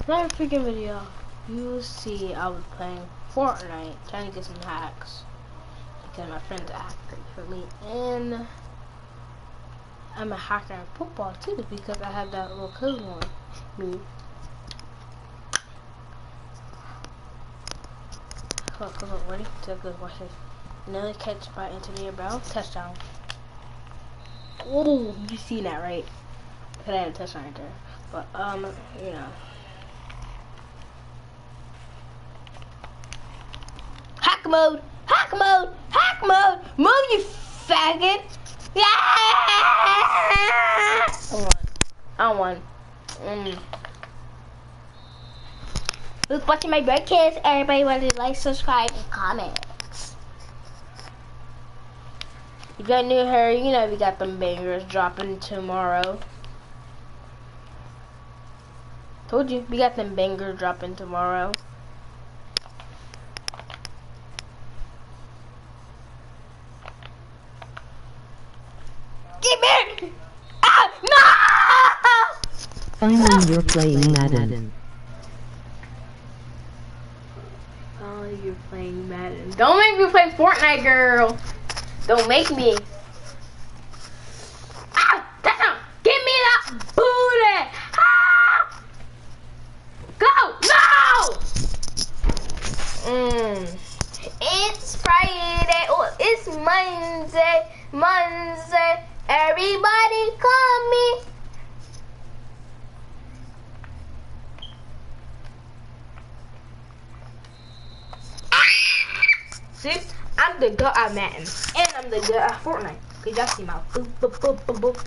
Another freaking video. You see, I was playing Fortnite, trying to get some hacks because my friend's a hacker for me, and I'm a hacker in football too because I have that little code on me. Look, ready? Take a good watch this. Another catch by Antonio Brown, touchdown. Oh, you seen that, right? Cause I had a touchdown right there, but you know. Hack mode! Hack mode! Hack mode! Move, you faggot! Yeah! I won. Who's watching my broadcast? Everybody want to like, subscribe, and comment. If you're new here, you know we got them bangers dropping tomorrow. Told you, we got them bangers dropping tomorrow. Finally, you're playing Madden. Finally, you're playing Madden. Don't make me play Fortnite, girl. Don't make me. Ah, that's not. Give me that booty. Ah! Go. No. It's Friday. Oh, it's Monday. Monday. Everybody call me. See, I'm the good at Madden, and I'm the good at Fortnite. Cause y'all see my boop boop boop boop boop.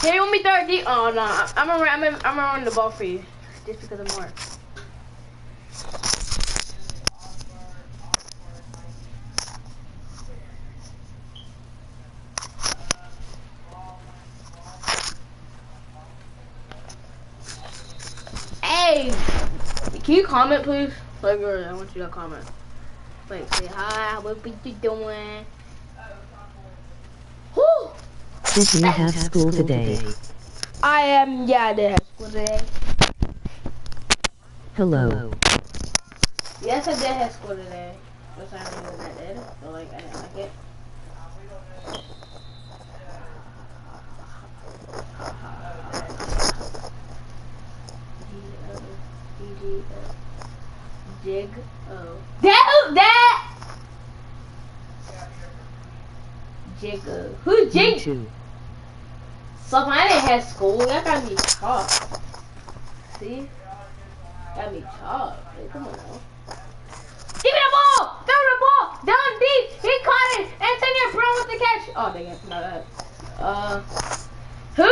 Hey, you want me to throw a deep? Oh no, I'm gonna run the ball for you, just because I'm more. Hey, can you comment, please? Like, I want you to comment. Like, say hi, what you doing? Whoo! Did you have school today? I did have school today. Hello. Yes, I did have school today. That's not really what I did. So, like, I didn't like it. Jig. Oh. That! Jigga. Who's Jig? So if I didn't have school, that got me chopped. See? Got me chopped. Hey, come on now. Give me the ball! Throw the ball! Down deep! He caught it! Antonio Brown with the catch! Oh, dang it. Not that. Who?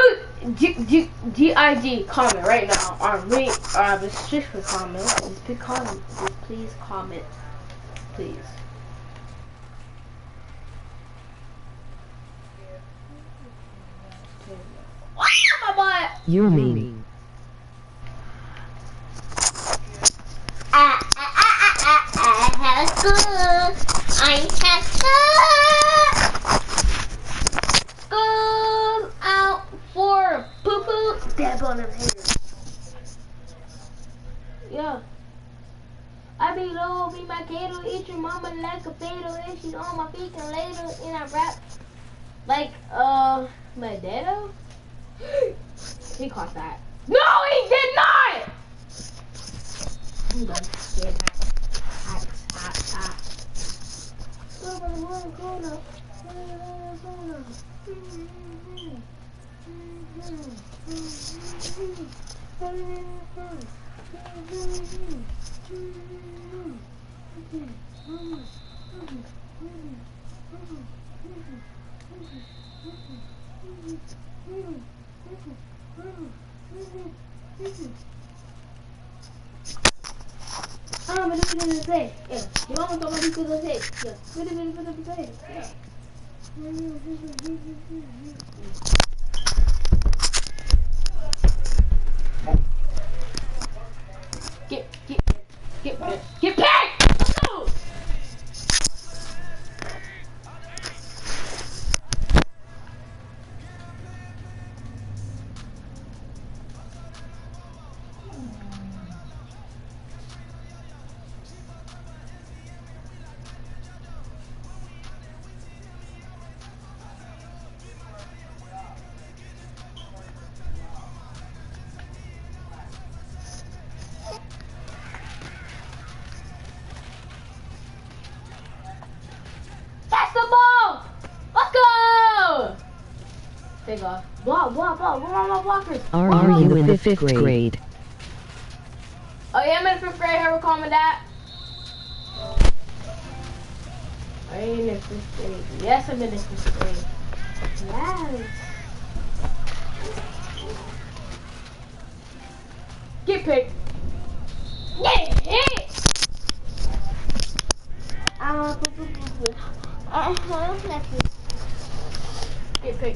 G-I-G. Comment right now. Or just for comment. Just pick comment. Just please comment. Please. My butt. You're mean. School. I'm School out for poo poo. Dab on them haters. Yeah. I be low, be my gator, eat your mama like a fatal, and she's on my feet and later, and I rap like my daddo. He caught that. No, he did not! I'm done. Yeah, but this is the say. Yeah. You want to go to the say. Yeah. What is it for the say? Yeah. Get back! Let's go! Take off. Block. Where are my blockers? Are you in the 5th grade? Oh yeah, I'm in the 5th grade. Here, call me that. Are you in the 5th grade? Yes, I'm in the 5th grade. Yes. Get picked. Get hit.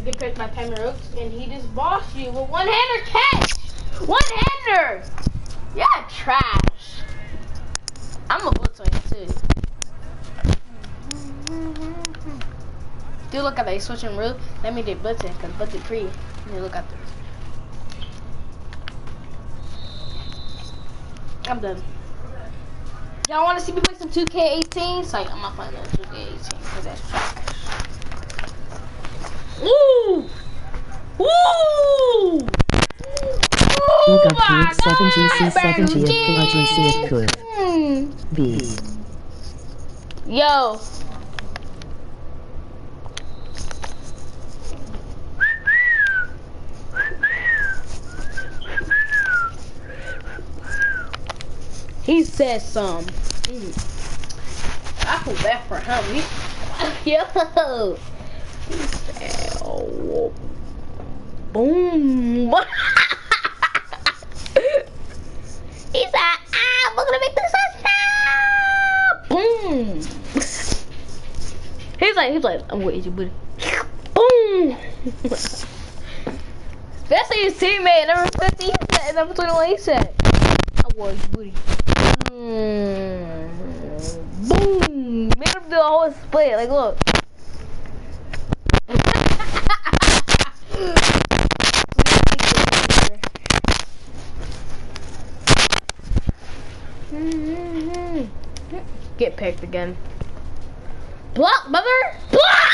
Get picked by Tammy Rooks, and he just bossed you with one-hander catch. One-hander. Yeah, trash. I'm gonna blitz on you too. Dude, look at that. He's switching route. That means they blitzing, because blitz it pre. Dude, look at this. I'm done. Y'all want to see me play some 2K18? Like, I'm not playing no 2K18 because that's trash. Woo! Woo! You got cube 7GC 7GF full GC could be. Yo. He said some. I feel bad for him. Yo. He said, oh, boom. He said, we're gonna make this touchdown. Boom. He's like, I'm with you, buddy. Boom. Especially his teammate, number 50, he said, number 21, he said, I was booty. Boom! Made him do a whole split. Like, look. Get picked again. Block, mother! Block!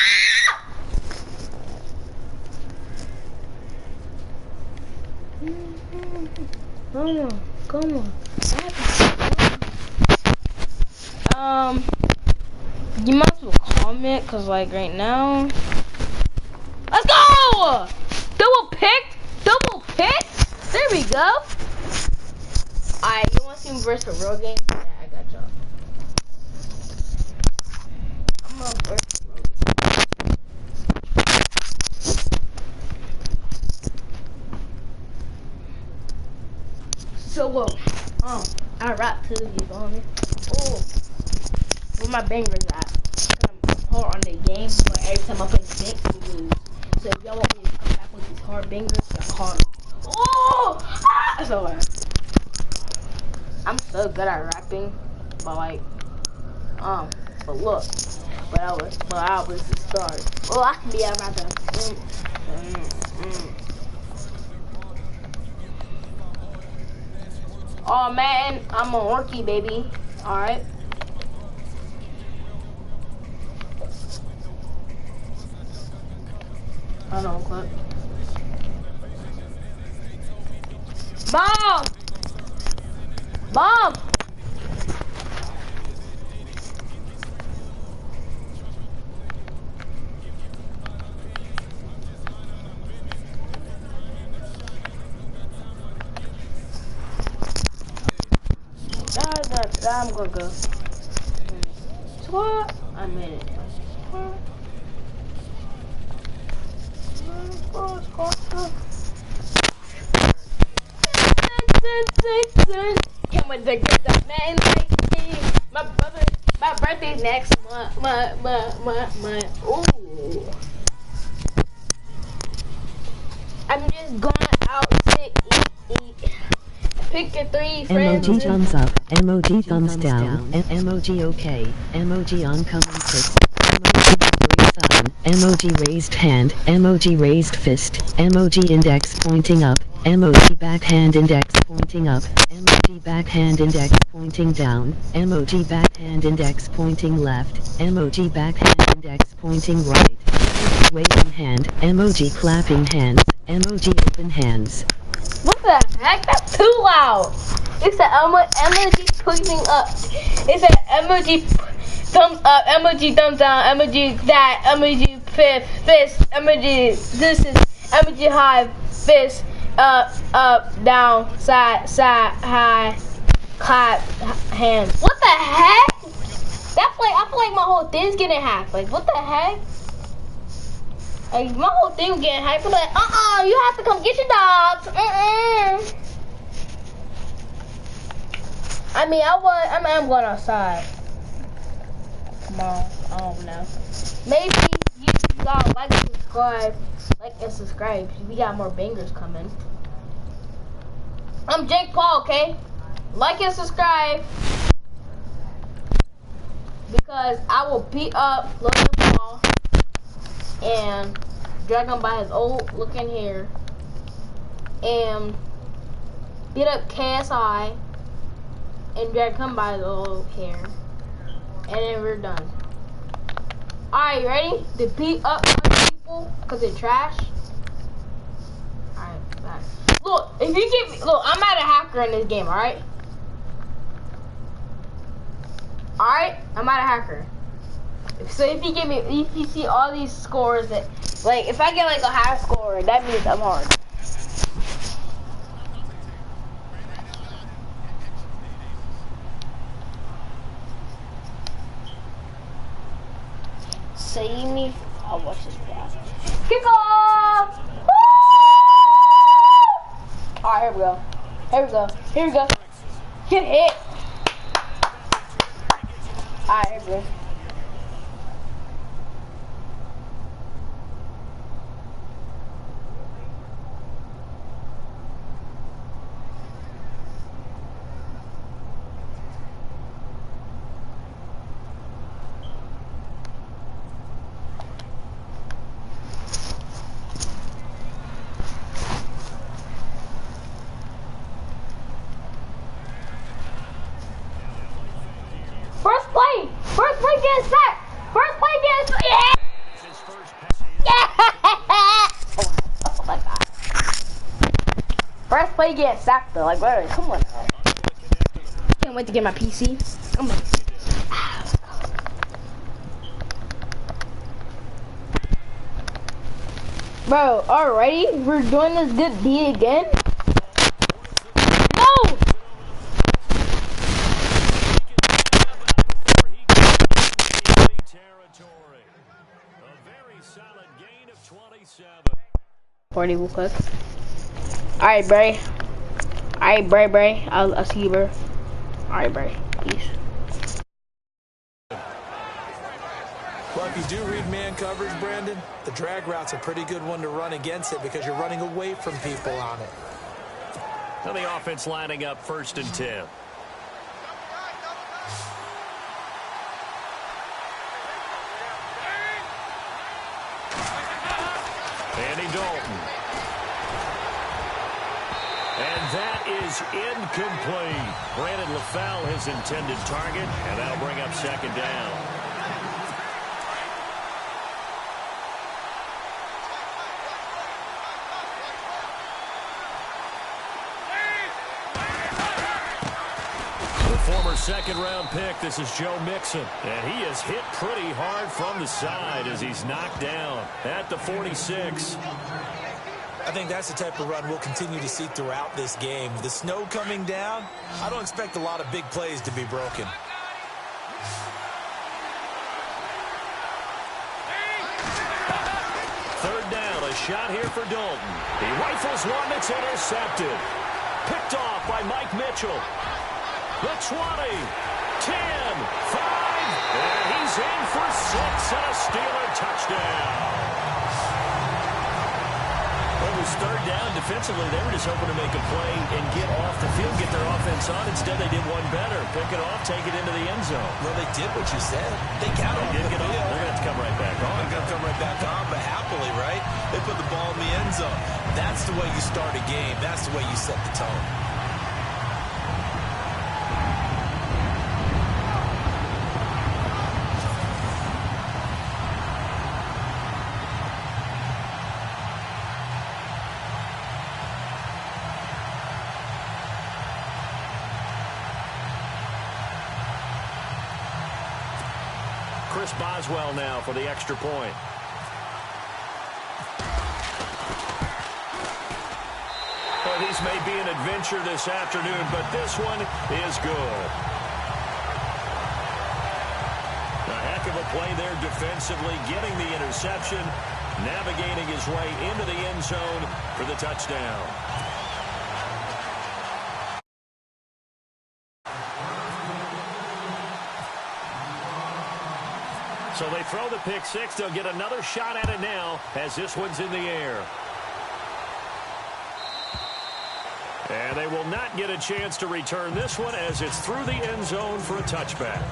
Come on. You might as well comment, cause like right now, let's go! Double picked. There we go. Alright, you want to see me versus a real game? Yeah, I got y'all. I'm gonna versus a real game. So I rap to you, on me. Oh, where my bangers at? I'm hard on the game, but every time I play Six, we lose. So if y'all want me to come back with these hard bangers, I'm hard. Oh! Ah! So I'm so good at rapping, but like, but look, but I was the start. Oh, I can be a rapper. Oh man, I'm a rookie, baby. Alright. I don't clip. Bomb! Bomb! I'm gonna go. Squat. I made it. Squat. Can't wait to get that man like me. My birthday's next month. Ooh. I'm just going out to eat. Pick your 3 friends. Emoji thumbs up, emoji thumbs down, emoji okay, emoji oncoming pic, emoji victory sign, emoji raised hand, emoji raised fist, emoji index pointing up, emoji backhand index pointing up, emoji backhand index pointing down, emoji backhand index pointing left, emoji backhand index pointing right, emoji waving hand, emoji clapping hands, emoji open hands. What the heck? That's too loud. It said emoji pointing up. It said emoji thumbs up, emoji thumbs down, emoji that, emoji fist, emoji this is MG high, fist, up, down, side, high, clap, hands. What the heck? I feel like my whole thing's getting hacked. Like, what the heck? Like, my whole thing was getting hacked. I'm like, you have to come get your dogs. I mean, I'm going outside. Come on, I don't know. Maybe you got like and subscribe. We got more bangers coming. I'm Jake Paul, okay? Like and subscribe. Because I will beat up Logan Paul and drag him by his old looking hair. And beat up KSI and drag him by his old hair. And then we're done. Alright, you ready? To beat up other people because they're trash. Alright, back. Look, if you give me, look, I'm not a hacker in this game, alright? Alright, I'm not a hacker. So if you give me, if you see all these scores that, like, if I get like a high score, that means I'm hard. See me? I'll watch this back. Kick off! Alright, here we go. Here we go. Here we go. Get hit. Alright, here we go. First play gets sacked. First play gets yeah. Yeah. Oh my god. First play gets sacked though. Like, bro, come on. Can't wait to get my PC. Come on. Bro, alrighty, we're doing this good deed again. No. Solid gain of 27. 40 will cook. Alright, Bray. Alright, Bray. I'll see you, bro. Alright, Bray. Peace. Well, if you do read man coverage, Brandon, the drag route's a pretty good one to run against it because you're running away from people on it. So the offense lining up 1st and 10. Andy Dalton. And that is incomplete. Brandon LaFell his intended target, and that'll bring up 2nd down. The former 2nd-round pick, this is Joe Mixon. And he is hit pretty hard from the side as he's knocked down at the 46. I think that's the type of run we'll continue to see throughout this game. The snow coming down, I don't expect a lot of big plays to be broken. Third down, a shot here for Dalton. He rifles one that's intercepted. Picked off by Mike Mitchell. The 20, 10, 5, and he's in for 6 and a Steeler touchdown. Well, it was 3rd down. Defensively, they were just hoping to make a play and get off the field, get their offense on. Instead, they did one better. Pick it off, take it into the end zone. Well, they did what you said. They got off the field. They're going to have to come right back on. They're going to come right back on, but happily, right? They put the ball in the end zone. That's the way you start a game. That's the way you set the tone. Chris Boswell now for the extra point. Well, these may be an adventure this afternoon, but this one is good. A heck of a play there defensively, getting the interception, navigating his way into the end zone for the touchdown. So they throw the pick six. They'll get another shot at it now as this one's in the air. And they will not get a chance to return this one as it's through the end zone for a touchback.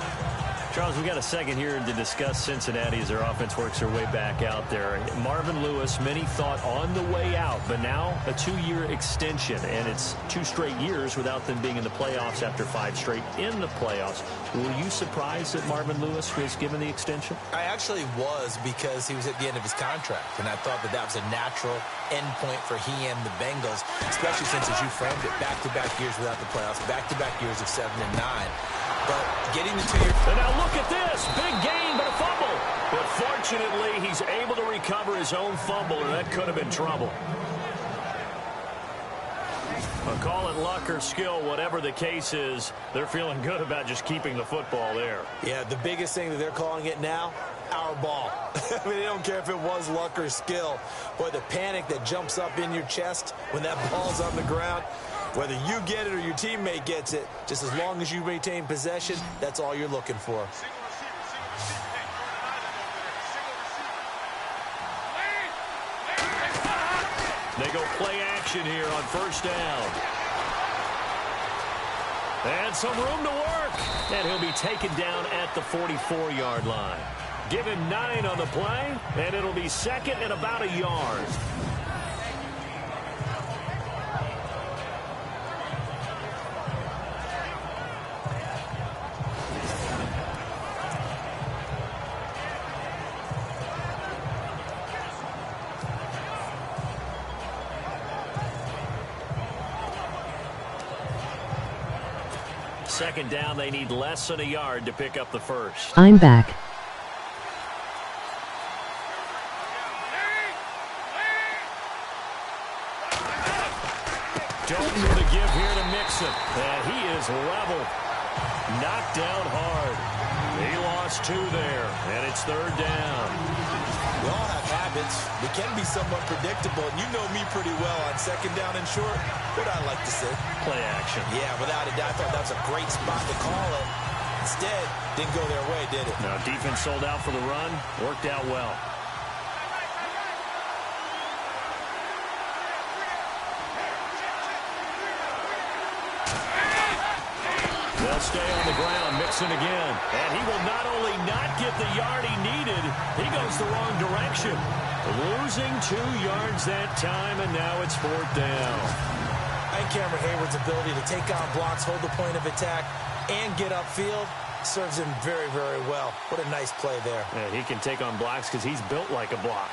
Charles, we got a second here to discuss Cincinnati as their offense works their way back out there. Marvin Lewis, many thought on the way out, but now a 2-year extension, and it's 2 straight years without them being in the playoffs after 5 straight in the playoffs. Were you surprised that Marvin Lewis was given the extension? I actually was, because he was at the end of his contract, and I thought that that was a natural end point for he and the Bengals, especially since, as you framed it, back-to-back years without the playoffs, back-to-back years of 7 and 9. But getting the 2-year... And now look at this. Big gain, but a fumble. But fortunately, he's able to recover his own fumble, and that could have been trouble. But call it luck or skill, whatever the case is, they're feeling good about just keeping the football there. Yeah, the biggest thing that they're calling it now, our ball. I mean, they don't care if it was luck or skill. Boy, the panic that jumps up in your chest when that ball's on the ground, whether you get it or your teammate gets it, just as long as you retain possession, that's all you're looking for. They go play action here on first down. And some room to work. And he'll be taken down at the 44-yard line. Give him 9 on the play, and it'll be second and about a yard. Second down, they need less than a yard to pick up the first. I'm back. Dalton with a give here to Mixon. And he is level. Knocked down hard. He lost 2 there, and it's third down. We all have habits. We can be somewhat predictable, and you know me pretty well on second down and short. What I like to say? Play action. Yeah, without a doubt, I thought that was a great spot to call it. Instead, didn't go their way, did it? Now, defense sold out for the run. Worked out well. They'll stay on the ground. Mixon again. And he will not only not get the yard he needed, he goes the wrong direction. Losing 2 yards that time, and now it's fourth down. I think Cameron Hayward's ability to take on blocks, hold the point of attack, and get upfield serves him very, very well. What a nice play there. Yeah, he can take on blocks because he's built like a block.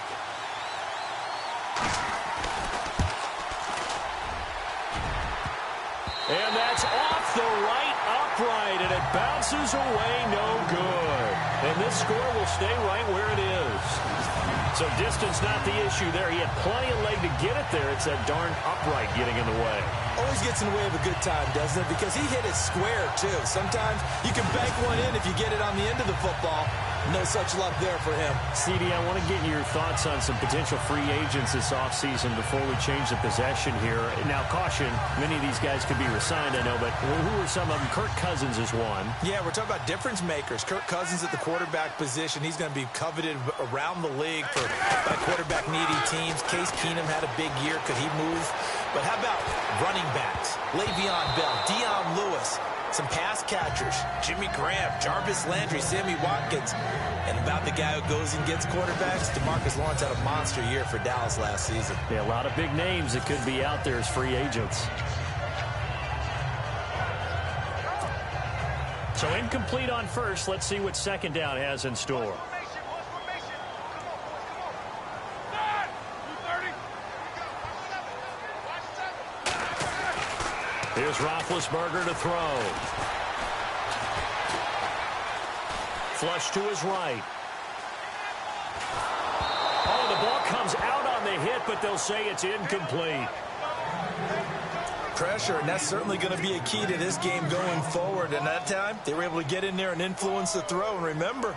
And that's off the right upright, and it bounces away no good. And this score will stay right where it is. So distance not the issue there. He had plenty of leg to get it there. It's that darn upright getting in the way. Always gets in the way of a good time, doesn't it? Because he hit it square, too. Sometimes you can bank one in if you get it on the end of the football. No such luck there for him. CD, I want to get your thoughts on some potential free agents this offseason before we change the possession here. Now, caution, many of these guys could be resigned, I know, but who are some of them? Kirk Cousins is one. Yeah, we're talking about difference makers. Kirk Cousins at the quarterback position. He's going to be coveted around the league by quarterback-needy teams. Case Keenum had a big year. Could he move? But how about running backs? Le'Veon Bell, Dion Lewis, some pass catchers, Jimmy Graham, Jarvis Landry, Sammy Watkins. And about the guy who goes and gets quarterbacks, DeMarcus Lawrence had a monster year for Dallas last season. Yeah, a lot of big names that could be out there as free agents. So incomplete on first. Let's see what second down has in store. Here's Roethlisberger to throw. Flush to his right. Oh, the ball comes out on the hit, but they'll say it's incomplete. Pressure, and that's certainly going to be a key to this game going forward. And that time, they were able to get in there and influence the throw. And remember,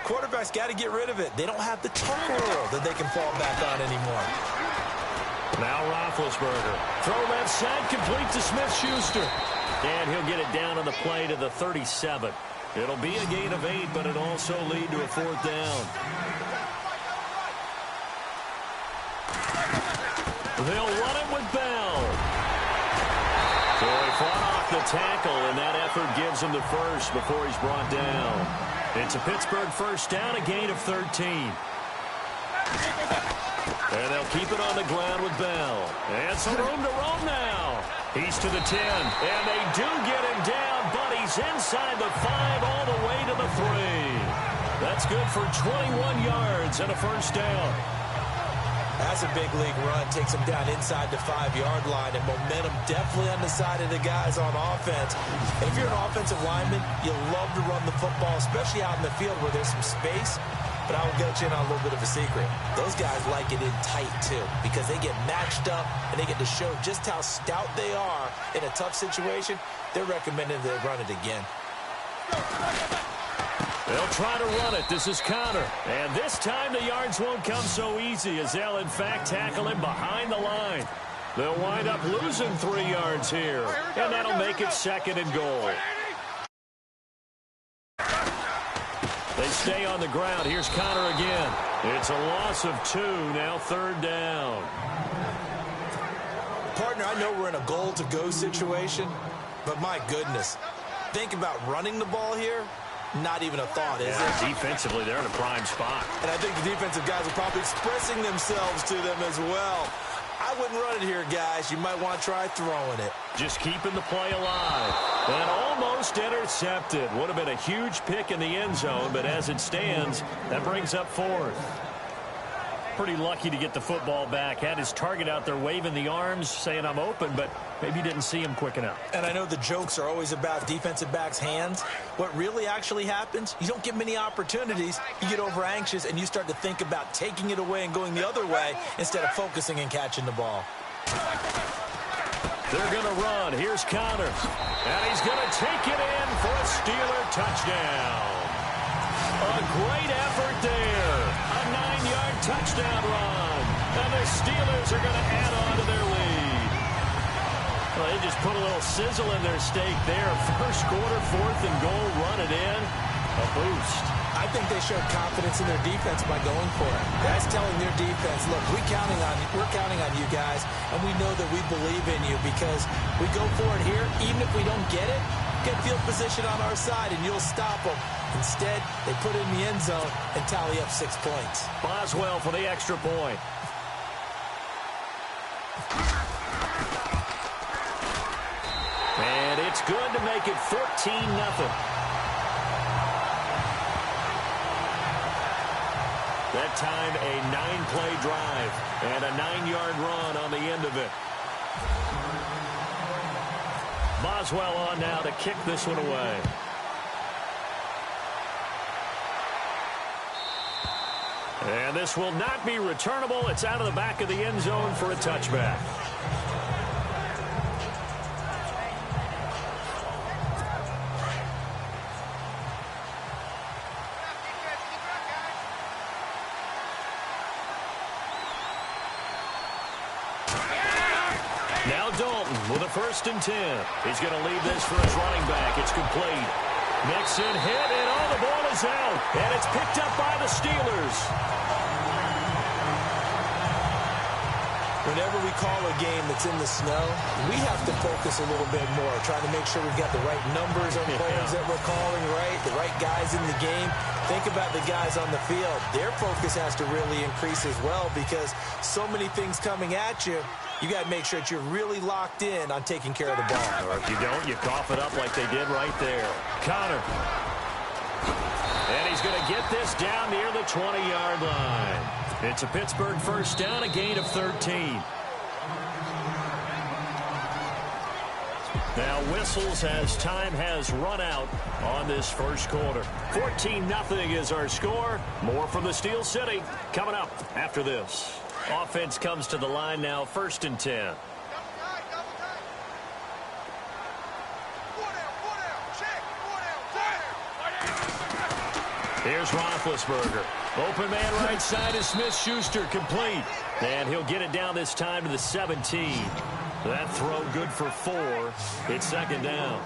quarterbacks got to get rid of it. They don't have the turnover that they can fall back on anymore. Now Roethlisberger. Throw left side, complete to Smith-Schuster. And he'll get it down on the play to the 37. It'll be a gain of 8, but it'll also lead to a 4th down. They'll run it with Bell. So he fought off the tackle, and that effort gives him the first before he's brought down. It's a Pittsburgh first down, a gain of 13. And they'll keep it on the ground with Bell. And some room to roam now. He's to the 10, and they do get him down, but he's inside the 5 all the way to the 3. That's good for 21 yards and a first down. That's a big league run. Takes him down inside the 5-yard line, and momentum definitely on the side of the guys on offense. And if you're an offensive lineman, you love to run the football, especially out in the field where there's some space. But I will get you in on a little bit of a secret. Those guys like it in tight, too, because they get matched up and they get to show just how stout they are in a tough situation. They're recommending they run it again. They'll try to run it. This is Connor. And this time the yards won't come so easy as they'll, in fact, tackle him behind the line. They'll wind up losing 3 yards here. And that'll make it 2nd and goal. They stay on the ground. Here's Connor again. It's a loss of 2, now 3rd down. Partner, I know we're in a goal-to-go situation, but my goodness, think about running the ball here. Not even a thought, is it? Defensively, they're in a prime spot. And I think the defensive guys are probably expressing themselves to them as well. I wouldn't run it here, guys. You might want to try throwing it. Just keeping the play alive. And almost intercepted. Would have been a huge pick in the end zone, but as it stands, that brings up 4th. Pretty lucky to get the football back. Had his target out there waving the arms, saying I'm open, but maybe didn't see him quick enough. And I know the jokes are always about defensive backs' hands. What really actually happens, you don't get many opportunities. You get over anxious, and you start to think about taking it away and going the other way instead of focusing and catching the ball. They're going to run. Here's Connor. And he's going to take it in for a Steeler touchdown. A great effort there. A 9-yard touchdown run. And the Steelers are going to add on to their lead. Well, they just put a little sizzle in their steak there. First quarter, 4th and goal, run it in. A boost. I think they showed confidence in their defense by going for it. That's telling their defense, look, we're counting on you guys, and we know that we believe in you because we go for it here. Even if we don't get it, get field position on our side, and you'll stop them. Instead, they put it in the end zone and tally up 6 points. Boswell for the extra point. And it's good to make it 14-0. That time, a 9-play drive and a 9-yard run on the end of it. Boswell on now to kick this one away. And this will not be returnable. It's out of the back of the end zone for a touchback. Now Dalton with a 1st and 10. He's going to leave this for his running back. It's complete. Mixon hit, and all the ball is out. And it's picked up by the Steelers. Whenever we call a game that's in the snow, we have to focus a little bit more, trying to make sure we've got the right numbers on players that we're calling, right? The right guys in the game. Think about the guys on the field. Their focus has to really increase as well because so many things coming at you. You got to make sure that you're really locked in on taking care of the ball. Or if you don't, you cough it up like they did right there. Connor. And he's going to get this down near the 20-yard line. It's a Pittsburgh first down, a gain of 13. Now whistles as time has run out on this first quarter. 14-0 is our score. More from the Steel City coming up after this. Offense comes to the line now, 1st and 10. Here's Roethlisberger. Open man right side is Smith-Schuster, complete. And he'll get it down this time to the 17. That throw good for 4. It's second down.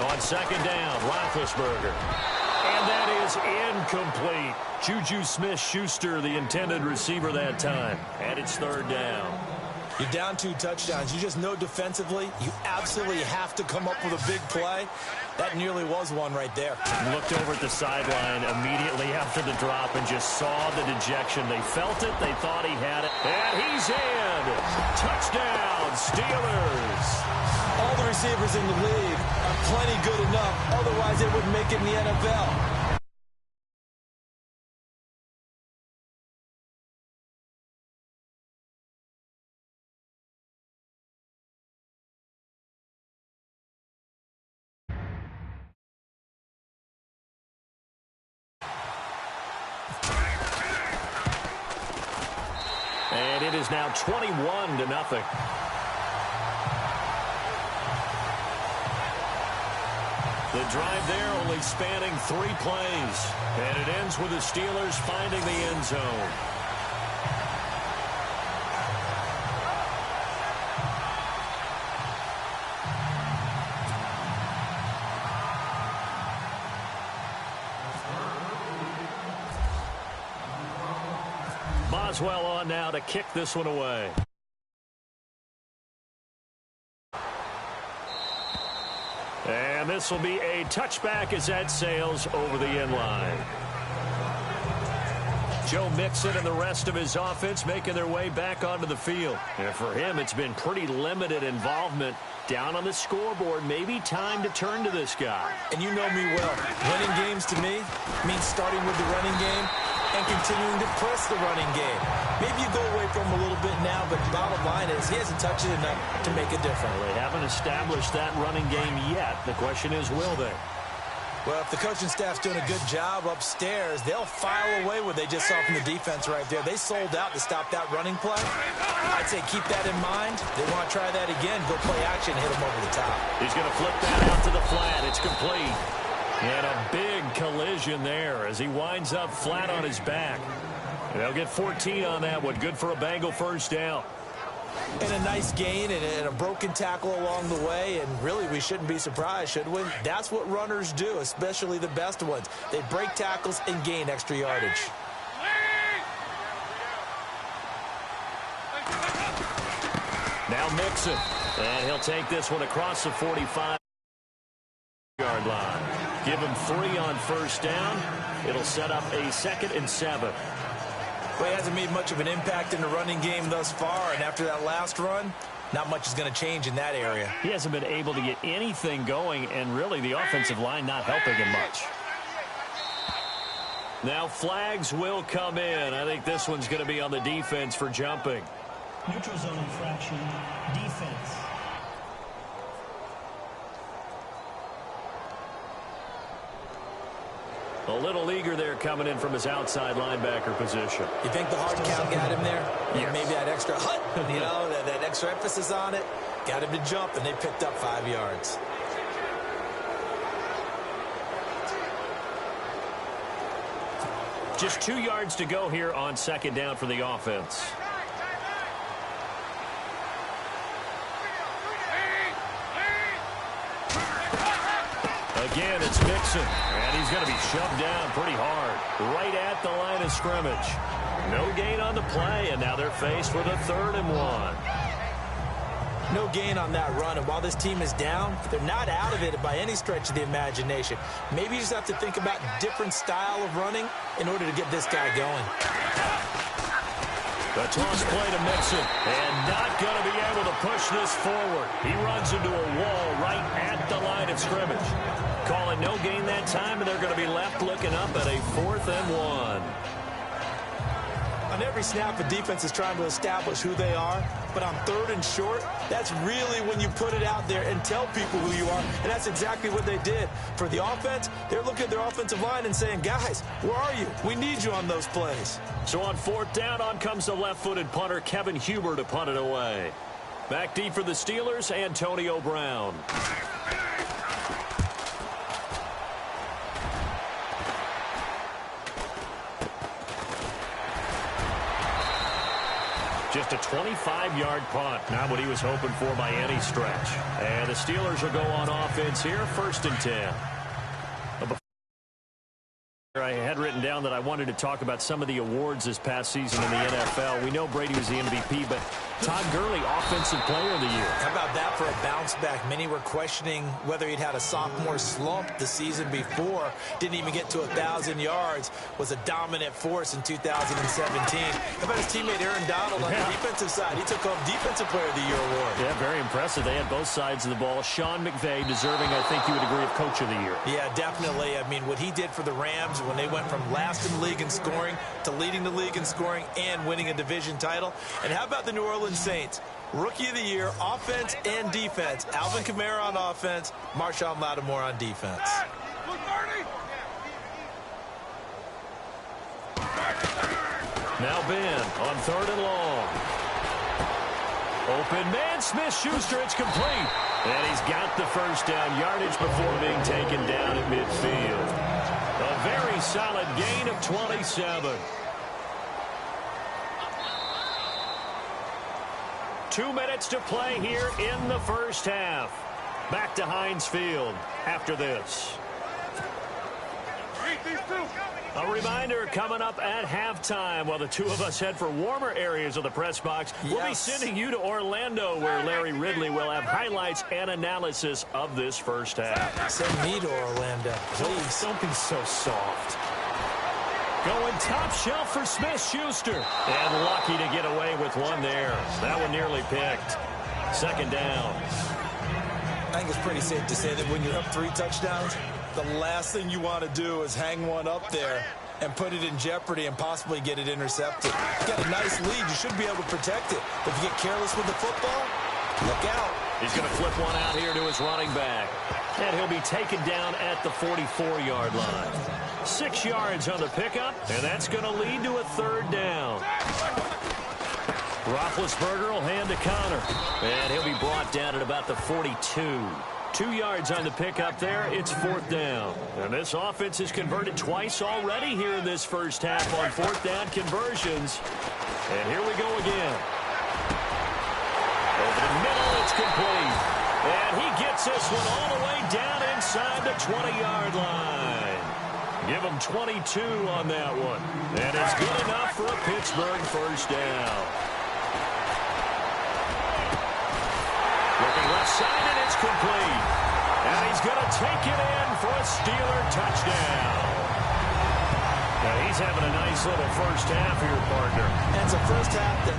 On second down, Roethlisberger. And that is incomplete. Juju Smith-Schuster, the intended receiver that time. And it's third down. You're down 2 touchdowns. You just know defensively you absolutely have to come up with a big play. That nearly was one right there. Looked over at the sideline immediately after the drop and just saw the dejection. They felt it. They thought he had it. And he's in. Touchdown, Steelers. All the receivers in the league are plenty good enough. Otherwise, they wouldn't make it in the NFL. And it is now 21-0. The drive there only spanning 3 plays. And it ends with the Steelers finding the end zone. Boswell on now to kick this one away. And this will be a touchback as that sails over the end line. Joe Mixon and the rest of his offense making their way back onto the field. And for him, it's been pretty limited involvement down on the scoreboard. Maybe time to turn to this guy. And you know me well. Winning games to me means starting with the running game and continuing to press the running game. Maybe you go away from him a little bit now, but the bottom line is he hasn't touched it enough to make a difference. Well, they haven't established that running game yet. The question is, will they? Well, if the coaching staff's doing a good job upstairs, they'll file away what they just saw from the defense right there. They sold out to stop that running play. I'd say keep that in mind. They want to try that again. Go play action, hit them over the top. He's going to flip that out to the flat. It's complete. And a big collision there as he winds up flat on his back. And they'll get 14 on that one. Good for a Bengal first down. And a nice gain and a broken tackle along the way. And really, we shouldn't be surprised, should we? That's what runners do, especially the best ones. They break tackles and gain extra yardage. Now Mixon. And he'll take this one across the 45-yard line. Give him 3 on first down. It'll set up a 2nd and 7. Well, he hasn't made much of an impact in the running game thus far, and after that last run, not much is going to change in that area. He hasn't been able to get anything going, and really the offensive line not helping him much. Now flags will come in. I think this one's going to be on the defense for jumping. Neutral zone infraction, defense. A little eager there coming in from his outside linebacker position. You think the hard count got him there? Yes. Maybe that extra hut, you know, that extra emphasis on it, got him to jump, and they picked up 5 yards. Just 2 yards to go here on second down for the offense. Again, it's Mixon, and he's going to be shoved down pretty hard, right at the line of scrimmage. No gain on the play, and now they're faced with a 3rd and 1. No gain on that run, and while this team is down, they're not out of it by any stretch of the imagination. Maybe you just have to think about a different style of running in order to get this guy going. The toss play to Mixon, and not going to be able to push this forward. He runs into a wall right at the line of scrimmage. Calling no gain that time, and they're going to be left looking up at a 4th and 1. On every snap, the defense is trying to establish who they are, but on 3rd and short, that's really when you put it out there and tell people who you are, and that's exactly what they did. For the offense, they're looking at their offensive line and saying, guys, where are you? We need you on those plays. So on 4th down, on comes the left-footed punter, Kevin Huber, to punt it away. Back deep for the Steelers, Antonio Brown. Just a 25-yard punt. Not what he was hoping for by any stretch. And the Steelers will go on offense here, 1st and 10. I had written down that I wanted to talk about some of the awards this past season in the NFL. We know Brady was the MVP, but Todd Gurley, Offensive Player of the Year. How about that for a bounce back? Many were questioning whether he'd had a sophomore slump the season before. Didn't even get to 1,000 yards. Was a dominant force in 2017. How about his teammate Aaron Donald on the defensive side? He took home Defensive Player of the Year award. Yeah, very impressive. They had both sides of the ball. Sean McVay deserving, I think you would agree, of Coach of the Year. Yeah, definitely. I mean, what he did for the Rams when they went from last in the league in scoring to leading the league in scoring and winning a division title. And how about the New Orleans Saints? Rookie of the Year, offense and defense. Alvin Kamara on offense, Marshawn Lattimore on defense. Now Ben on 3rd and long. Open man, Smith-Schuster, it's complete. And he's got the first down yardage before being taken down at midfield. A very solid gain of 27. 2 minutes to play here in the first half. Back to Heinz Field after this. A reminder coming up at halftime while the two of us head for warmer areas of the press box. We'll be sending you to Orlando where Larry Ridley will have highlights and analysis of this first half. Send me to Orlando, please. Don't be so soft. Going top shelf for Smith-Schuster. And lucky to get away with one there. That one nearly picked. 2nd down. I think it's pretty safe to say that when you're up 3 touchdowns, the last thing you want to do is hang one up there and put it in jeopardy and possibly get it intercepted. You got a nice lead. You should be able to protect it. If you get careless with the football, look out. He's going to flip one out here to his running back. And he'll be taken down at the 44-yard line. 6 yards on the pickup, and that's going to lead to a 3rd down. Roethlisberger will hand to Connor. And he'll be brought down at about the 42. 2 yards on the pickup there. It's 4th down. And this offense has converted twice already here in this first half on 4th down conversions. And here we go again. Over the middle, it's complete. And he gets this one all the way down inside the 20-yard line. Give him 22 on that one. And it's good enough for a Pittsburgh first down. Looking left side, and it's complete. And he's going to take it in for a Steeler touchdown. Now he's having a nice little first half here, partner. And it's a first half that